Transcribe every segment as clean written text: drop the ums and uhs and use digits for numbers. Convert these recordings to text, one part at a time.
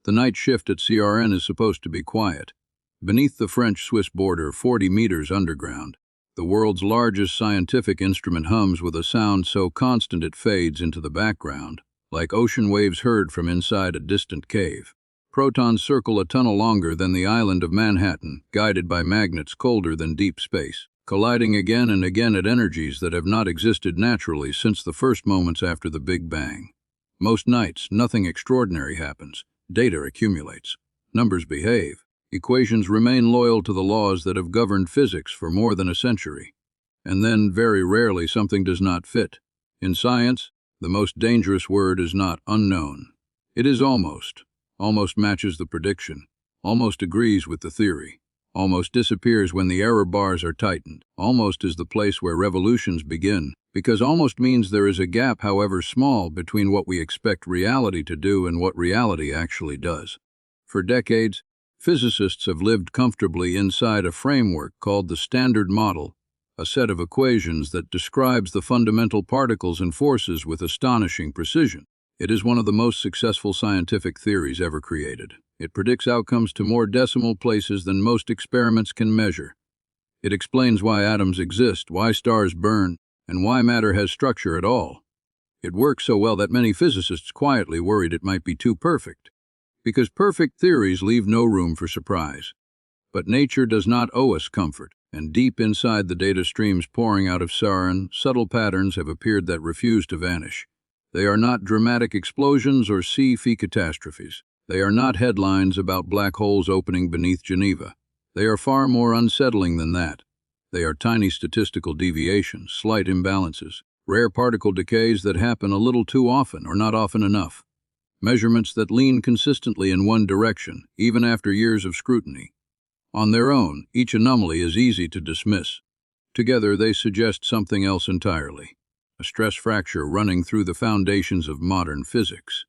The night shift at CERN is supposed to be quiet. Beneath the French-Swiss border, 40 meters underground, the world's largest scientific instrument hums with a sound so constant it fades into the background, like ocean waves heard from inside a distant cave. Protons circle a tunnel longer than the island of Manhattan, guided by magnets colder than deep space, colliding again and again at energies that have not existed naturally since the first moments after the Big Bang. Most nights, nothing extraordinary happens. Data accumulates. Numbers behave. Equations remain loyal to the laws that have governed physics for more than a century. And then, very rarely, something does not fit. In science, the most dangerous word is not unknown. It is almost. Almost matches the prediction. Almost agrees with the theory. Almost disappears when the error bars are tightened. Almost is the place where revolutions begin, because almost means there is a gap, however small, between what we expect reality to do and what reality actually does. For decades, physicists have lived comfortably inside a framework called the Standard Model, a set of equations that describes the fundamental particles and forces with astonishing precision. It is one of the most successful scientific theories ever created. It predicts outcomes to more decimal places than most experiments can measure. It explains why atoms exist, why stars burn, and why matter has structure at all. It works so well that many physicists quietly worried it might be too perfect, because perfect theories leave no room for surprise. But nature does not owe us comfort, and deep inside the data streams pouring out of CERN, subtle patterns have appeared that refuse to vanish. They are not dramatic explosions or sea-fi catastrophes. They are not headlines about black holes opening beneath Geneva. They are far more unsettling than that. They are tiny statistical deviations, slight imbalances, rare particle decays that happen a little too often or not often enough. Measurements that lean consistently in one direction, even after years of scrutiny. On their own, each anomaly is easy to dismiss. Together, they suggest something else entirely. A stress fracture running through the foundations of modern physics.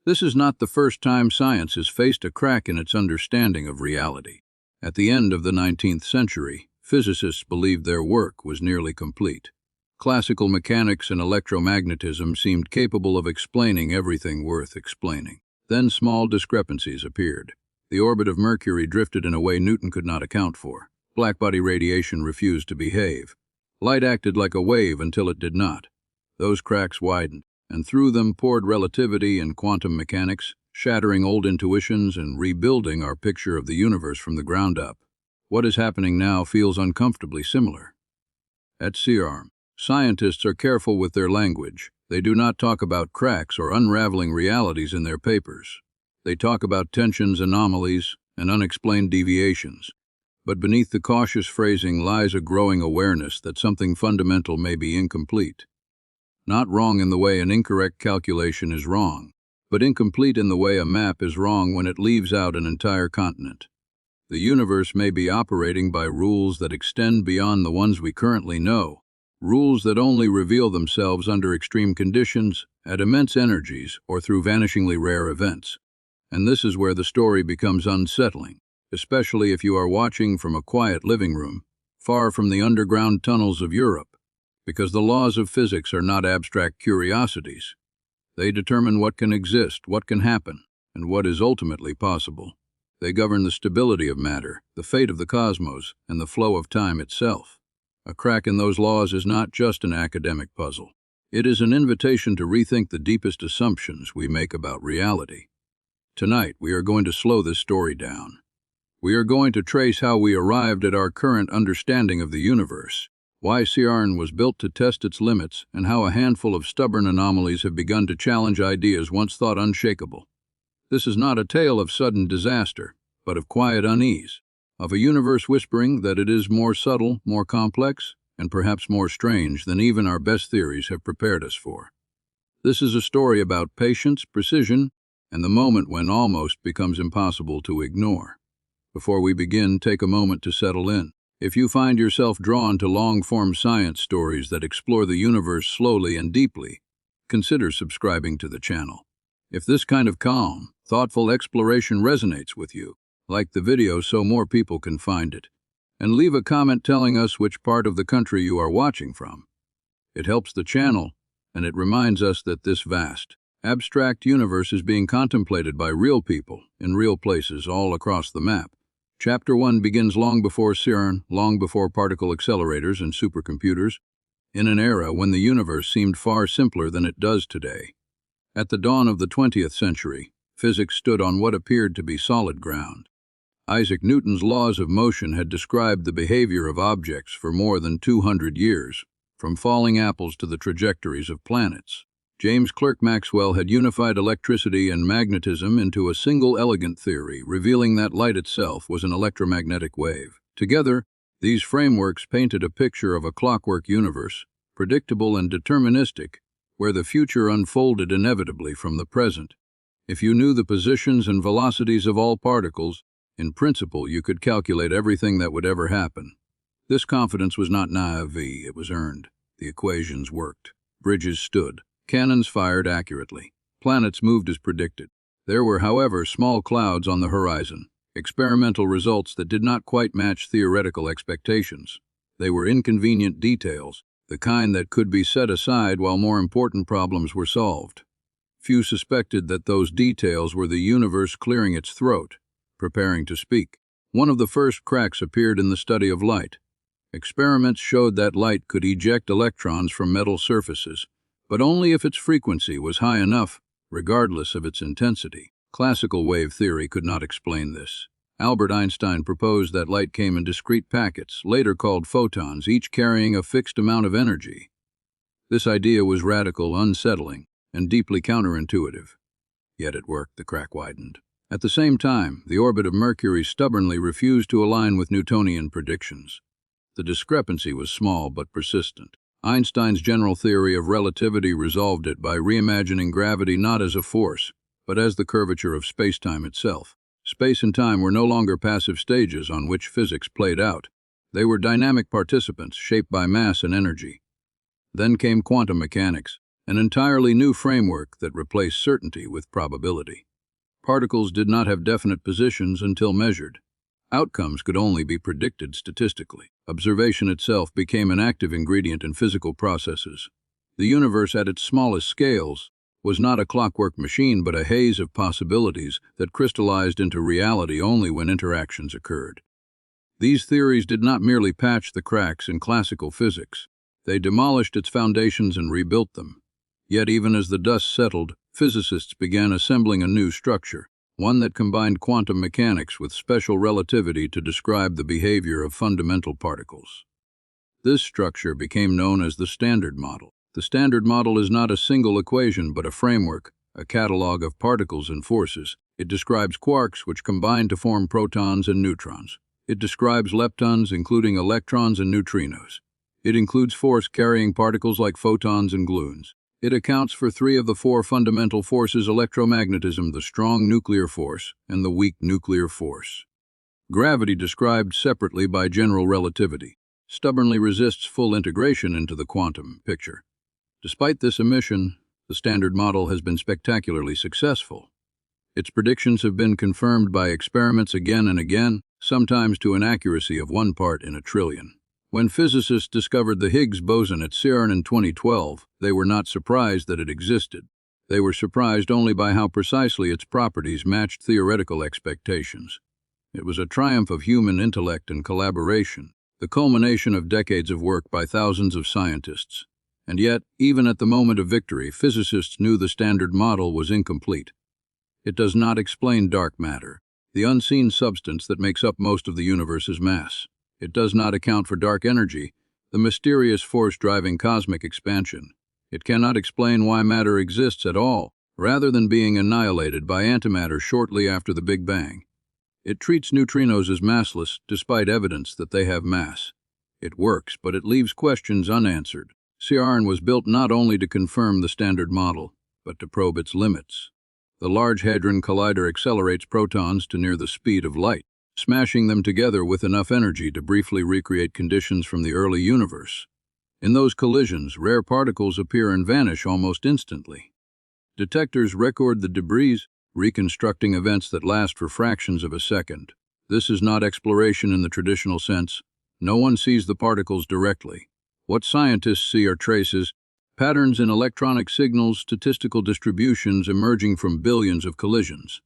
This is not the first time science has faced a crack in its understanding of reality. At the end of the 19th century, physicists believed their work was nearly complete. Classical mechanics and electromagnetism seemed capable of explaining everything worth explaining. Then small discrepancies appeared. The orbit of Mercury drifted in a way Newton could not account for. Blackbody radiation refused to behave. Light acted like a wave until it did not. Those cracks widened, and through them poured relativity and quantum mechanics, shattering old intuitions and rebuilding our picture of the universe from the ground up. What is happening now feels uncomfortably similar. At CERN, scientists are careful with their language. They do not talk about cracks or unraveling realities in their papers. They talk about tensions, anomalies, and unexplained deviations. But beneath the cautious phrasing lies a growing awareness that something fundamental may be incomplete. Not wrong in the way an incorrect calculation is wrong, but incomplete in the way a map is wrong when it leaves out an entire continent. The universe may be operating by rules that extend beyond the ones we currently know, rules that only reveal themselves under extreme conditions, at immense energies, or through vanishingly rare events. And this is where the story becomes unsettling, especially if you are watching from a quiet living room, far from the underground tunnels of Europe, because the laws of physics are not abstract curiosities. They determine what can exist, what can happen, and what is ultimately possible. They govern the stability of matter, the fate of the cosmos, and the flow of time itself. A crack in those laws is not just an academic puzzle. It is an invitation to rethink the deepest assumptions we make about reality. Tonight, we are going to slow this story down. We are going to trace how we arrived at our current understanding of the universe, why CERN was built to test its limits, and how a handful of stubborn anomalies have begun to challenge ideas once thought unshakable. This is not a tale of sudden disaster, but of quiet unease, of a universe whispering that it is more subtle, more complex, and perhaps more strange than even our best theories have prepared us for. This is a story about patience, precision, and the moment when almost becomes impossible to ignore. Before we begin, take a moment to settle in. If you find yourself drawn to long-form science stories that explore the universe slowly and deeply, consider subscribing to the channel. If this kind of calm, thoughtful exploration resonates with you, like the video so more people can find it, and leave a comment telling us which part of the country you are watching from. It helps the channel, and it reminds us that this vast, Abstract universe is being contemplated by real people in real places all across the map. Chapter 1 begins long before CERN, long before particle accelerators and supercomputers, in an era when the universe seemed far simpler than it does today. At the dawn of the 20th century, physics stood on what appeared to be solid ground. Isaac Newton's laws of motion had described the behavior of objects for more than 200 years, from falling apples to the trajectories of planets. James Clerk Maxwell had unified electricity and magnetism into a single elegant theory, revealing that light itself was an electromagnetic wave. Together, these frameworks painted a picture of a clockwork universe, predictable and deterministic, where the future unfolded inevitably from the present. If you knew the positions and velocities of all particles, in principle you could calculate everything that would ever happen. This confidence was not naive, it was earned. The equations worked. Bridges stood. Cannons fired accurately. Planets moved as predicted. There were, however, small clouds on the horizon, experimental results that did not quite match theoretical expectations. They were inconvenient details, the kind that could be set aside while more important problems were solved. Few suspected that those details were the universe clearing its throat, preparing to speak. One of the first cracks appeared in the study of light. Experiments showed that light could eject electrons from metal surfaces, but only if its frequency was high enough, regardless of its intensity. Classical wave theory could not explain this. Albert Einstein proposed that light came in discrete packets, later called photons, each carrying a fixed amount of energy. This idea was radical, unsettling, and deeply counterintuitive. Yet it worked. The crack widened. At the same time, the orbit of Mercury stubbornly refused to align with Newtonian predictions. The discrepancy was small but persistent. Einstein's general theory of relativity resolved it by reimagining gravity not as a force, but as the curvature of spacetime itself. Space and time were no longer passive stages on which physics played out. They were dynamic participants shaped by mass and energy. Then came quantum mechanics, an entirely new framework that replaced certainty with probability. Particles did not have definite positions until measured. Outcomes could only be predicted statistically. Observation itself became an active ingredient in physical processes. The universe at its smallest scales was not a clockwork machine but a haze of possibilities that crystallized into reality only when interactions occurred. These theories did not merely patch the cracks in classical physics. They demolished its foundations and rebuilt them. Yet even as the dust settled, physicists began assembling a new structure, one that combined quantum mechanics with special relativity to describe the behavior of fundamental particles. This structure became known as the Standard Model. The Standard Model is not a single equation but a framework, a catalog of particles and forces. It describes quarks which combine to form protons and neutrons. It describes leptons, including electrons and neutrinos. It includes force-carrying particles like photons and gluons. It accounts for 3 of the 4 fundamental forces: electromagnetism, the strong nuclear force, and the weak nuclear force. Gravity, described separately by general relativity, stubbornly resists full integration into the quantum picture. Despite this omission, the Standard Model has been spectacularly successful. Its predictions have been confirmed by experiments again and again, sometimes to an accuracy of 1 part in a trillion. When physicists discovered the Higgs boson at CERN in 2012, they were not surprised that it existed. They were surprised only by how precisely its properties matched theoretical expectations. It was a triumph of human intellect and collaboration, the culmination of decades of work by thousands of scientists. And yet, even at the moment of victory, physicists knew the Standard Model was incomplete. It does not explain dark matter, the unseen substance that makes up most of the universe's mass. It does not account for dark energy, the mysterious force driving cosmic expansion. It cannot explain why matter exists at all, rather than being annihilated by antimatter shortly after the Big Bang. It treats neutrinos as massless, despite evidence that they have mass. It works, but it leaves questions unanswered. CERN was built not only to confirm the Standard Model, but to probe its limits. The Large Hadron Collider accelerates protons to near the speed of light, smashing them together with enough energy to briefly recreate conditions from the early universe. In those collisions, rare particles appear and vanish almost instantly. Detectors record the debris, reconstructing events that last for fractions of a second. This is not exploration in the traditional sense. No one sees the particles directly. What scientists see are traces, Patterns in electronic signals, statistical distributions emerging from billions of collisions.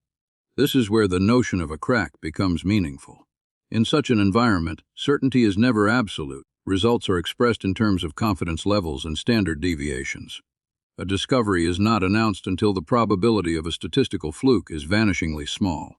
This is where the notion of a crack becomes meaningful. In such an environment, certainty is never absolute. Results are expressed in terms of confidence levels and standard deviations. A discovery is not announced until the probability of a statistical fluke is vanishingly small.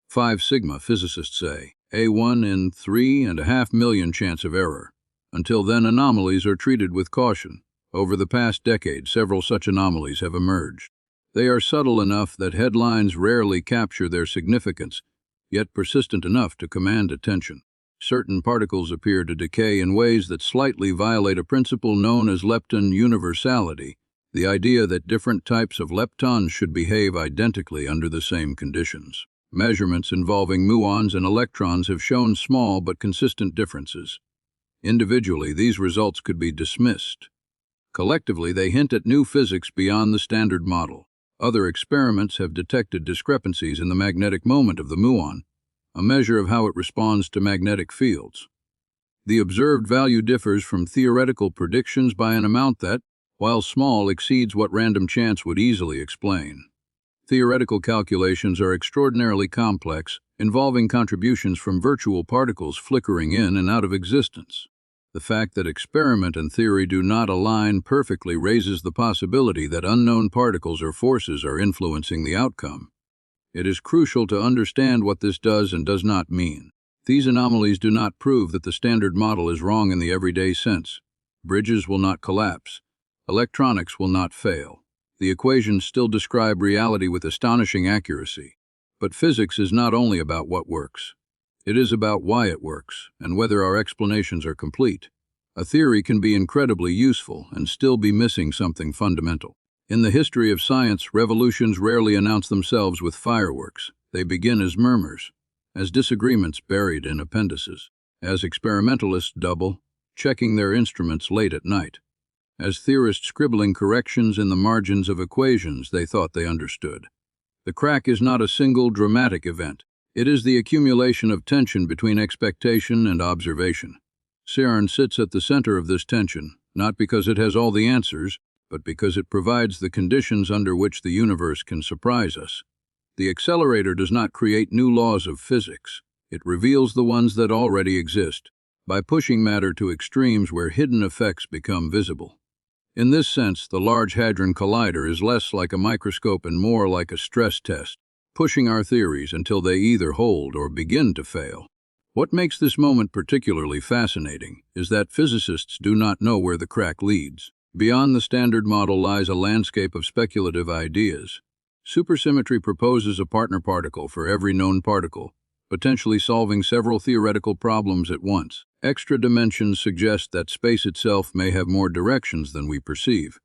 5 sigma physicists say, a 1 in 3.5 million chance of error. Until then, anomalies are treated with caution. Over the past decade, several such anomalies have emerged. They are subtle enough that headlines rarely capture their significance, yet persistent enough to command attention. Certain particles appear to decay in ways that slightly violate a principle known as lepton universality, the idea that different types of leptons should behave identically under the same conditions. Measurements involving muons and electrons have shown small but consistent differences. Individually, these results could be dismissed. Collectively, they hint at new physics beyond the standard model. Other experiments have detected discrepancies in the magnetic moment of the muon, a measure of how it responds to magnetic fields. The observed value differs from theoretical predictions by an amount that, while small, exceeds what random chance would easily explain. Theoretical calculations are extraordinarily complex, involving contributions from virtual particles flickering in and out of existence. The fact that experiment and theory do not align perfectly raises the possibility that unknown particles or forces are influencing the outcome. It is crucial to understand what this does and does not mean. These anomalies do not prove that the standard model is wrong in the everyday sense. Bridges will not collapse. Electronics will not fail. The equations still describe reality with astonishing accuracy. But physics is not only about what works. It is about why it works, and whether our explanations are complete. A theory can be incredibly useful and still be missing something fundamental. In the history of science, revolutions rarely announce themselves with fireworks. They begin as murmurs, as disagreements buried in appendices, as experimentalists double, checking their instruments late at night, as theorists scribbling corrections in the margins of equations they thought they understood. The crack is not a single dramatic event. It is the accumulation of tension between expectation and observation. CERN sits at the center of this tension, not because it has all the answers, but because it provides the conditions under which the universe can surprise us. The accelerator does not create new laws of physics. It reveals the ones that already exist, by pushing matter to extremes where hidden effects become visible. In this sense, the Large Hadron Collider is less like a microscope and more like a stress test, pushing our theories until they either hold or begin to fail. What makes this moment particularly fascinating is that physicists do not know where the crack leads. Beyond the standard model lies a landscape of speculative ideas. Supersymmetry proposes a partner particle for every known particle, potentially solving several theoretical problems at once. Extra dimensions suggest that space itself may have more directions than we perceive.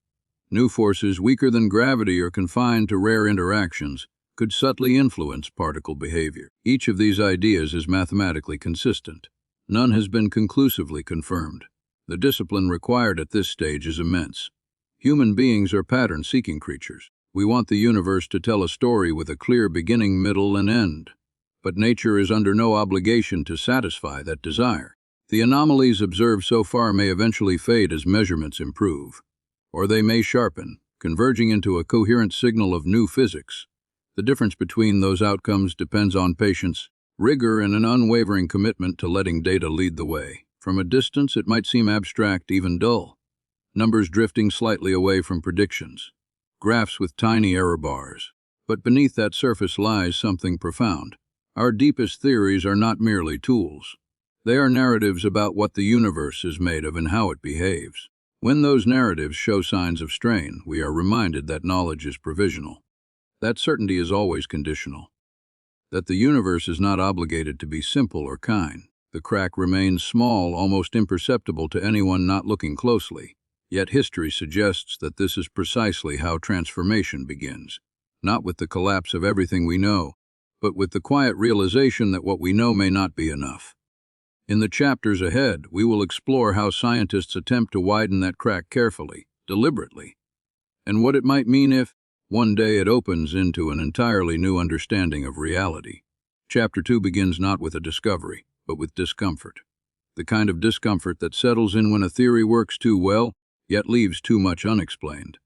New forces weaker than gravity or confined to rare interactions could subtly influence particle behavior. Each of these ideas is mathematically consistent. None has been conclusively confirmed. The discipline required at this stage is immense. Human beings are pattern-seeking creatures. We want the universe to tell a story with a clear beginning, middle, and end. But nature is under no obligation to satisfy that desire. The anomalies observed so far may eventually fade as measurements improve, or they may sharpen, converging into a coherent signal of new physics. The difference between those outcomes depends on patience, rigor, and an unwavering commitment to letting data lead the way. From a distance, it might seem abstract, even dull. Numbers drifting slightly away from predictions, graphs with tiny error bars. But beneath that surface lies something profound. Our deepest theories are not merely tools. They are narratives about what the universe is made of and how it behaves. When those narratives show signs of strain, we are reminded that knowledge is provisional. That certainty is always conditional. That the universe is not obligated to be simple or kind. The crack remains small, almost imperceptible to anyone not looking closely. Yet history suggests that this is precisely how transformation begins. Not with the collapse of everything we know, but with the quiet realization that what we know may not be enough. In the chapters ahead, we will explore how scientists attempt to widen that crack carefully, deliberately, and what it might mean if, one day, it opens into an entirely new understanding of reality. Chapter 2 begins not with a discovery, but with discomfort. The kind of discomfort that settles in when a theory works too well, yet leaves too much unexplained.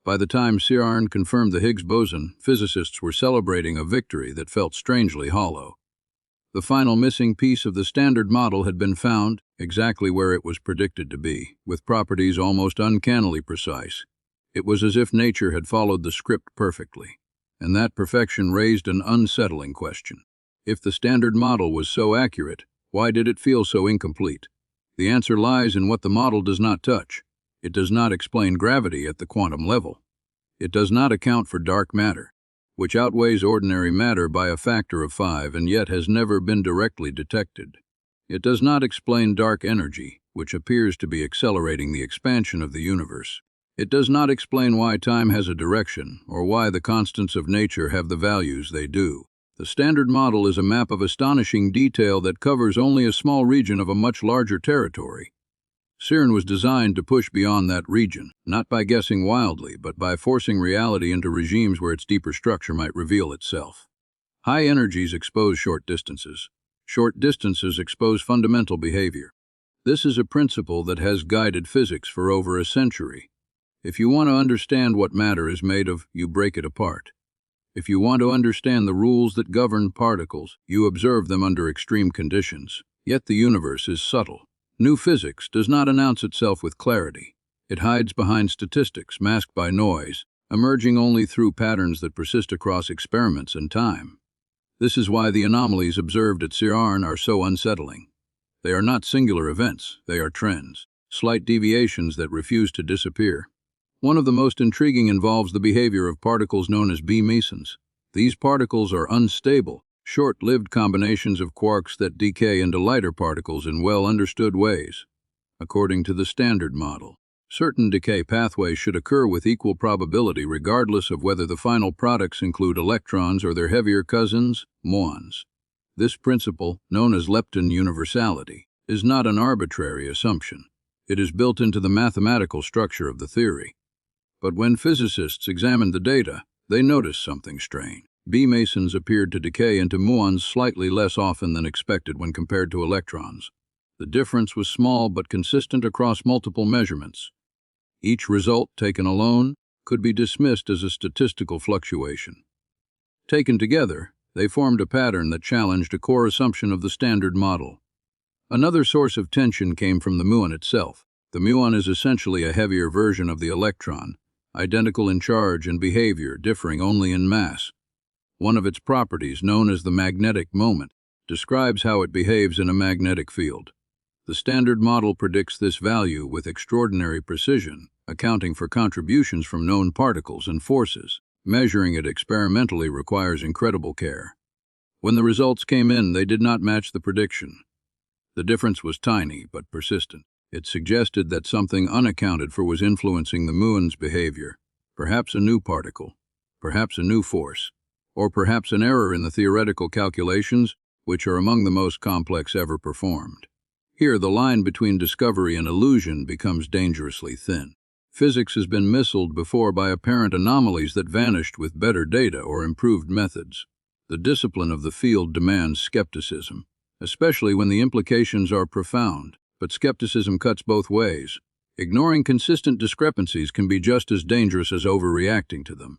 By the time CERN confirmed the Higgs boson, physicists were celebrating a victory that felt strangely hollow. The final missing piece of the Standard Model had been found, exactly where it was predicted to be, with properties almost uncannily precise. It was as if nature had followed the script perfectly, and that perfection raised an unsettling question. If the Standard Model was so accurate, why did it feel so incomplete? The answer lies in what the model does not touch. It does not explain gravity at the quantum level. It does not account for dark matter, which outweighs ordinary matter by a factor of 5 and yet has never been directly detected. It does not explain dark energy, which appears to be accelerating the expansion of the universe. It does not explain why time has a direction, or why the constants of nature have the values they do. The Standard Model is a map of astonishing detail that covers only a small region of a much larger territory. CERN was designed to push beyond that region, not by guessing wildly, but by forcing reality into regimes where its deeper structure might reveal itself. High energies expose short distances. Short distances expose fundamental behavior. This is a principle that has guided physics for over a century. If you want to understand what matter is made of, you break it apart. If you want to understand the rules that govern particles, you observe them under extreme conditions. Yet the universe is subtle. New physics does not announce itself with clarity. It hides behind statistics masked by noise, emerging only through patterns that persist across experiments and time. This is why the anomalies observed at CERN are so unsettling. They are not singular events, they are trends, slight deviations that refuse to disappear. One of the most intriguing involves the behavior of particles known as B-mesons. These particles are unstable, short-lived combinations of quarks that decay into lighter particles in well-understood ways. According to the Standard Model, certain decay pathways should occur with equal probability regardless of whether the final products include electrons or their heavier cousins, muons. This principle, known as lepton universality, is not an arbitrary assumption. It is built into the mathematical structure of the theory. But when physicists examined the data, they noticed something strange. B-mesons appeared to decay into muons slightly less often than expected when compared to electrons. The difference was small but consistent across multiple measurements. Each result, taken alone, could be dismissed as a statistical fluctuation. Taken together, they formed a pattern that challenged a core assumption of the Standard Model. Another source of tension came from the muon itself. The muon is essentially a heavier version of the electron, identical in charge and behavior, differing only in mass. One of its properties, known as the magnetic moment, describes how it behaves in a magnetic field. The Standard Model predicts this value with extraordinary precision, accounting for contributions from known particles and forces. Measuring it experimentally requires incredible care. When the results came in, they did not match the prediction. The difference was tiny but persistent. It suggested that something unaccounted for was influencing the muon's behavior, perhaps a new particle, perhaps a new force, or perhaps an error in the theoretical calculations, which are among the most complex ever performed. Here, the line between discovery and illusion becomes dangerously thin. Physics has been missiled before by apparent anomalies that vanished with better data or improved methods. The discipline of the field demands skepticism, especially when the implications are profound. But skepticism cuts both ways. Ignoring consistent discrepancies can be just as dangerous as overreacting to them.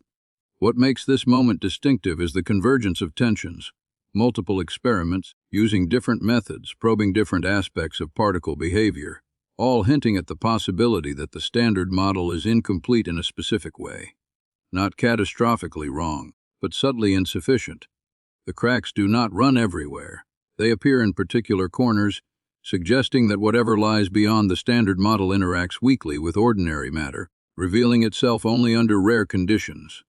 What makes this moment distinctive is the convergence of tensions. Multiple experiments, using different methods, probing different aspects of particle behavior, all hinting at the possibility that the Standard Model is incomplete in a specific way. Not catastrophically wrong, but subtly insufficient. The cracks do not run everywhere. They appear in particular corners, suggesting that whatever lies beyond the Standard Model interacts weakly with ordinary matter, revealing itself only under rare conditions.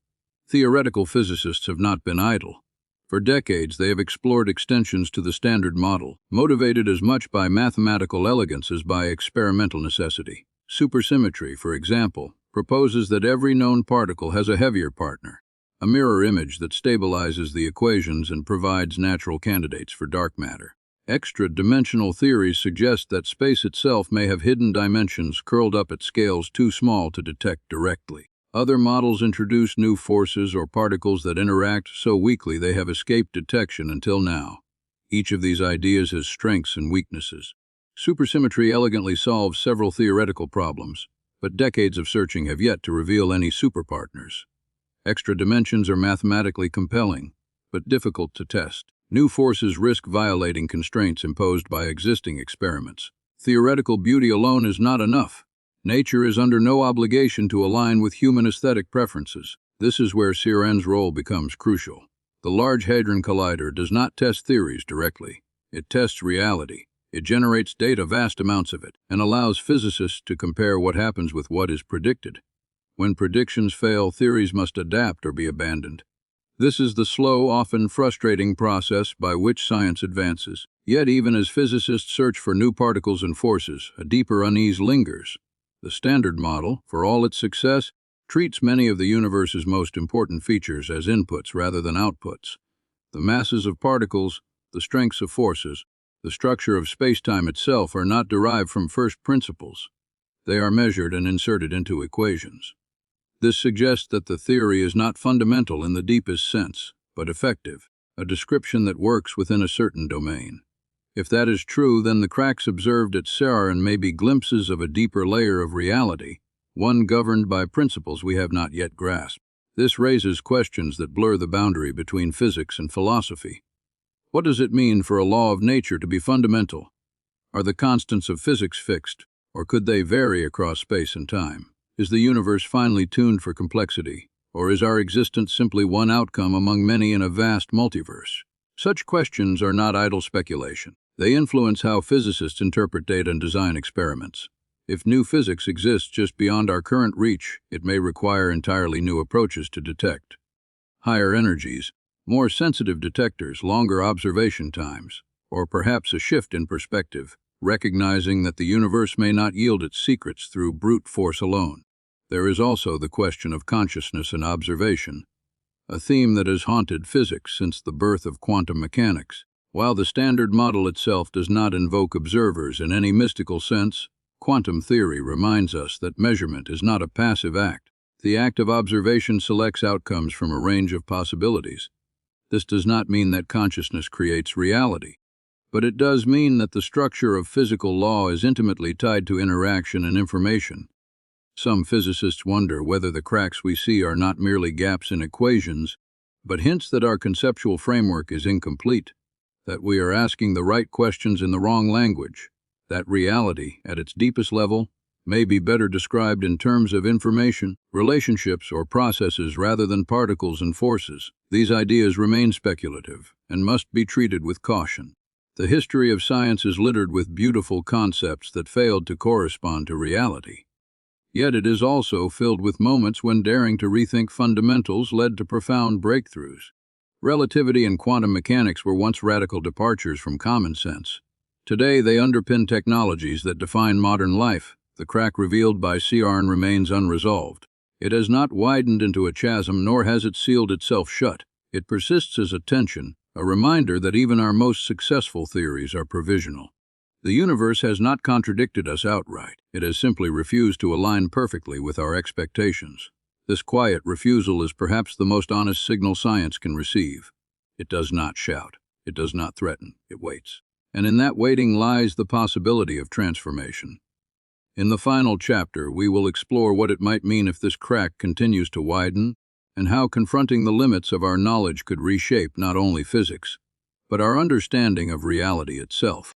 Theoretical physicists have not been idle. For decades, they have explored extensions to the Standard Model, motivated as much by mathematical elegance as by experimental necessity. Supersymmetry, for example, proposes that every known particle has a heavier partner, a mirror image that stabilizes the equations and provides natural candidates for dark matter. Extra-dimensional theories suggest that space itself may have hidden dimensions curled up at scales too small to detect directly. Other models introduce new forces or particles that interact so weakly they have escaped detection until now. Each of these ideas has strengths and weaknesses. Supersymmetry elegantly solves several theoretical problems, but decades of searching have yet to reveal any superpartners. Extra dimensions are mathematically compelling, but difficult to test. New forces risk violating constraints imposed by existing experiments. Theoretical beauty alone is not enough. Nature is under no obligation to align with human aesthetic preferences. This is where CERN's role becomes crucial. The Large Hadron Collider does not test theories directly. It tests reality. It generates data, vast amounts of it, and allows physicists to compare what happens with what is predicted. When predictions fail, theories must adapt or be abandoned. This is the slow, often frustrating process by which science advances. Yet even as physicists search for new particles and forces, a deeper unease lingers. The Standard Model, for all its success, treats many of the universe's most important features as inputs rather than outputs. The masses of particles, the strengths of forces, the structure of space-time itself are not derived from first principles. They are measured and inserted into equations. This suggests that the theory is not fundamental in the deepest sense, but effective, a description that works within a certain domain. If that is true, then the cracks observed at CERN may be glimpses of a deeper layer of reality, one governed by principles we have not yet grasped. This raises questions that blur the boundary between physics and philosophy. What does it mean for a law of nature to be fundamental? Are the constants of physics fixed, or could they vary across space and time? Is the universe finely tuned for complexity, or is our existence simply one outcome among many in a vast multiverse? Such questions are not idle speculation. They influence how physicists interpret data and design experiments. If new physics exists just beyond our current reach, it may require entirely new approaches to detect. Higher energies, more sensitive detectors, longer observation times, or perhaps a shift in perspective, recognizing that the universe may not yield its secrets through brute force alone. There is also the question of consciousness and observation, a theme that has haunted physics since the birth of quantum mechanics. While the Standard Model itself does not invoke observers in any mystical sense, quantum theory reminds us that measurement is not a passive act. The act of observation selects outcomes from a range of possibilities. This does not mean that consciousness creates reality, but it does mean that the structure of physical law is intimately tied to interaction and information. Some physicists wonder whether the cracks we see are not merely gaps in equations, but hints that our conceptual framework is incomplete, that we are asking the right questions in the wrong language, that reality, at its deepest level, may be better described in terms of information, relationships, or processes rather than particles and forces. These ideas remain speculative and must be treated with caution. The history of science is littered with beautiful concepts that failed to correspond to reality. Yet it is also filled with moments when daring to rethink fundamentals led to profound breakthroughs. Relativity and quantum mechanics were once radical departures from common sense. Today they underpin technologies that define modern life. The crack revealed by CERN remains unresolved. It has not widened into a chasm, nor has it sealed itself shut. It persists as a tension, a reminder that even our most successful theories are provisional. The universe has not contradicted us outright. It has simply refused to align perfectly with our expectations. This quiet refusal is perhaps the most honest signal science can receive. It does not shout. It does not threaten. It waits. And in that waiting lies the possibility of transformation. In the final chapter, we will explore what it might mean if this crack continues to widen, and how confronting the limits of our knowledge could reshape not only physics, but our understanding of reality itself.